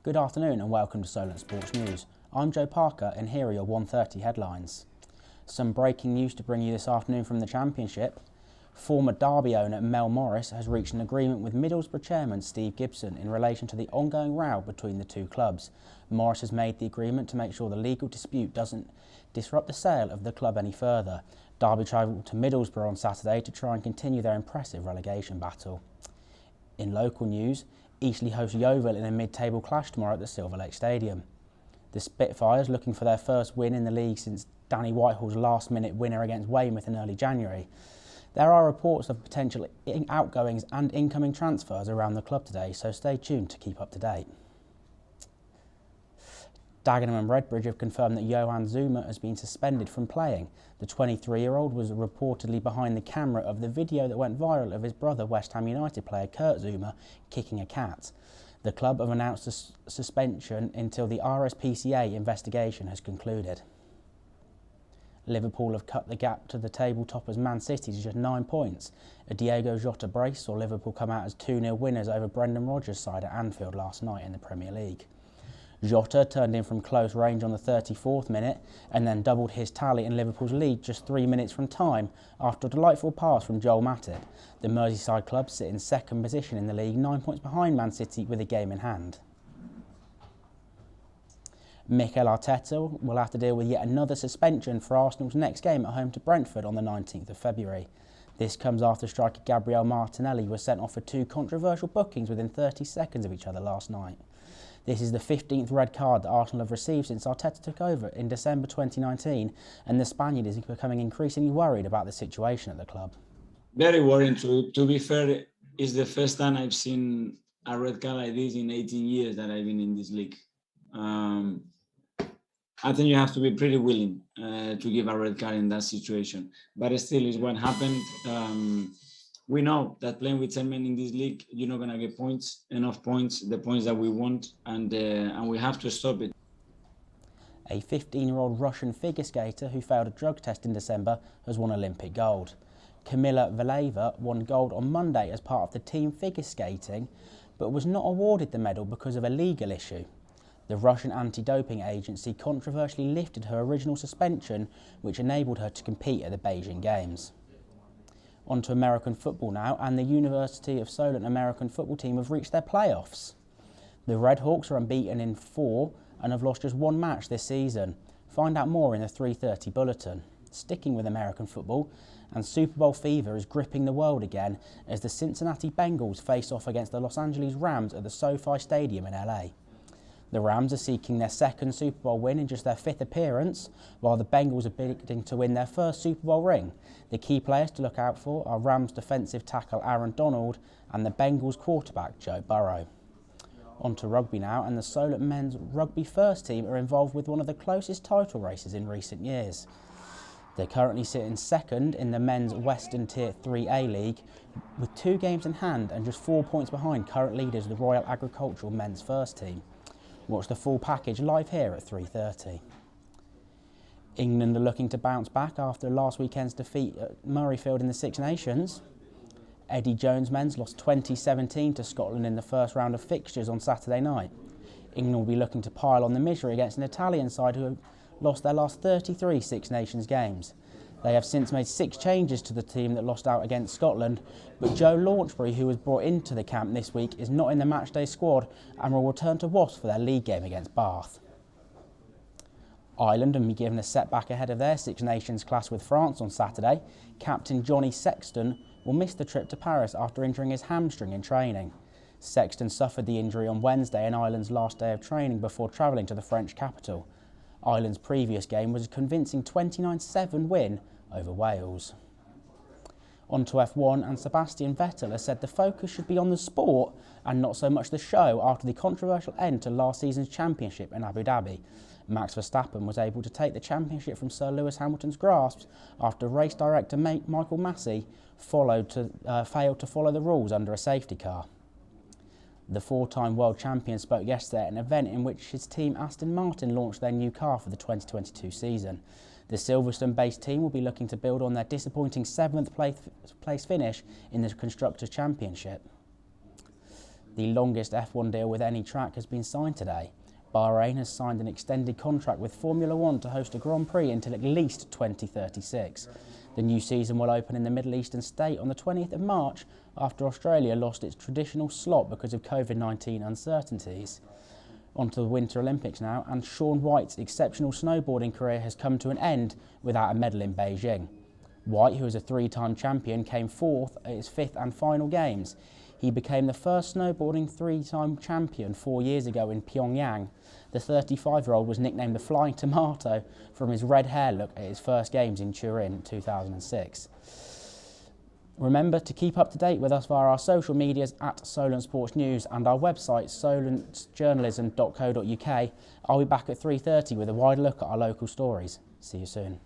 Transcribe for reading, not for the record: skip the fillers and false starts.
Good afternoon and welcome to Solent Sports News. I'm Joe Parker and here are your 1:30 headlines. Some breaking news to bring you this afternoon from the Championship. Former Derby owner Mel Morris has reached an agreement with Middlesbrough chairman Steve Gibson in relation to the ongoing row between the two clubs. Morris has made the agreement to make sure the legal dispute doesn't disrupt the sale of the club any further. Derby travelled to Middlesbrough on Saturday to try and continue their impressive relegation battle. In local news, Eastleigh host Yeovil in a mid-table clash tomorrow at the Silver Lake Stadium. The Spitfires, looking for their first win in the league since Danny Whitehall's last-minute winner against Weymouth in early January. There are reports of potential outgoings and incoming transfers around the club today, so stay tuned to keep up to date. Dagenham and Redbridge have confirmed that Johan Zuma has been suspended from playing. The 23-year-old was reportedly behind the camera of the video that went viral of his brother West Ham United player Kurt Zuma kicking a cat. The club have announced a suspension until the RSPCA investigation has concluded. Liverpool have cut the gap to the table toppers Man City to just 9 points. A Diogo Jota brace saw Liverpool come out as 2-0 winners over Brendan Rodgers' side at Anfield last night in the Premier League. Jota turned in from close range on the 34th minute and then doubled his tally in Liverpool's lead just 3 minutes from time after a delightful pass from Joel Matip. The Merseyside club sit in second position in the league, 9 points behind Man City with a game in hand. Mikel Arteta will have to deal with yet another suspension for Arsenal's next game at home to Brentford on the 19th of February. This comes after striker Gabriel Martinelli was sent off for two controversial bookings within 30 seconds of each other last night. This is the 15th red card that Arsenal have received since Arteta took over in December 2019, and the Spaniard is becoming increasingly worried about the situation at the club. Very worrying. To be fair, it's the first time I've seen a red card like this in 18 years that I've been in this league. I think you have to be pretty willing to give a red card in that situation. But still, it's what happened. We know that playing with 10 men in this league, you're not going to get enough points, the points that we want, and we have to stop it. A 15-year-old Russian figure skater who failed a drug test in December has won Olympic gold. Kamila Valieva won gold on Monday as part of the team figure skating, but was not awarded the medal because of a legal issue. The Russian anti-doping agency controversially lifted her original suspension, which enabled her to compete at the Beijing Games. On to American football now, and the University of Solent American football team have reached their playoffs. The Red Hawks are unbeaten in 4 and have lost just one match this season. Find out more in the 3:30 Bulletin. Sticking with American football, and Super Bowl fever is gripping the world again as the Cincinnati Bengals face off against the Los Angeles Rams at the SoFi Stadium in LA. The Rams are seeking their second Super Bowl win in just their 5th appearance, while the Bengals are bidding to win their first Super Bowl ring. The key players to look out for are Rams defensive tackle Aaron Donald and the Bengals quarterback Joe Burrow. On to rugby now, and the Solent men's rugby first team are involved with one of the closest title races in recent years. They currently sit in second in the men's Western Tier 3A League with 2 games in hand and just 4 points behind current leaders the Royal Agricultural men's first team. Watch the full package live here at 3:30. England are looking to bounce back after last weekend's defeat at Murrayfield in the Six Nations. Eddie Jones' men's lost 20-17 to Scotland in the first round of fixtures on Saturday night. England will be looking to pile on the misery against an Italian side who have lost their last 33 Six Nations games. They have since made 6 changes to the team that lost out against Scotland, but Joe Launchbury, who was brought into the camp this week, is not in the matchday squad and will return to Wasps for their league game against Bath. Ireland will be given a setback ahead of their Six Nations clash with France on Saturday. Captain Johnny Sexton will miss the trip to Paris after injuring his hamstring in training. Sexton suffered the injury on Wednesday in Ireland's last day of training before travelling to the French capital. Ireland's previous game was a convincing 29-7 win over Wales. On to F1, and Sebastian Vettel has said the focus should be on the sport and not so much the show after the controversial end to last season's championship in Abu Dhabi. Max Verstappen was able to take the championship from Sir Lewis Hamilton's grasp after race director Michael Massey failed to follow the rules under a safety car. The 4-time world champion spoke yesterday at an event in which his team Aston Martin launched their new car for the 2022 season. The Silverstone-based team will be looking to build on their disappointing 7th place finish in the Constructors' Championship. The longest F1 deal with any track has been signed today. Bahrain has signed an extended contract with Formula One to host a Grand Prix until at least 2036. The new season will open in the Middle Eastern state on the 20th of March after Australia lost its traditional slot because of COVID-19 uncertainties. On to the Winter Olympics now, and Shaun White's exceptional snowboarding career has come to an end without a medal in Beijing. White, who is a three-time champion, came fourth at his fifth and final games. He became the first snowboarding three-time champion 4 years ago in Pyongyang. The 35-year-old was nicknamed the Flying Tomato from his red hair look at his first games in Turin 2006. Remember to keep up to date with us via our social medias at Solent Sports News and our website solentjournalism.co.uk. I'll be back at 3:30 with a wide look at our local stories. See you soon.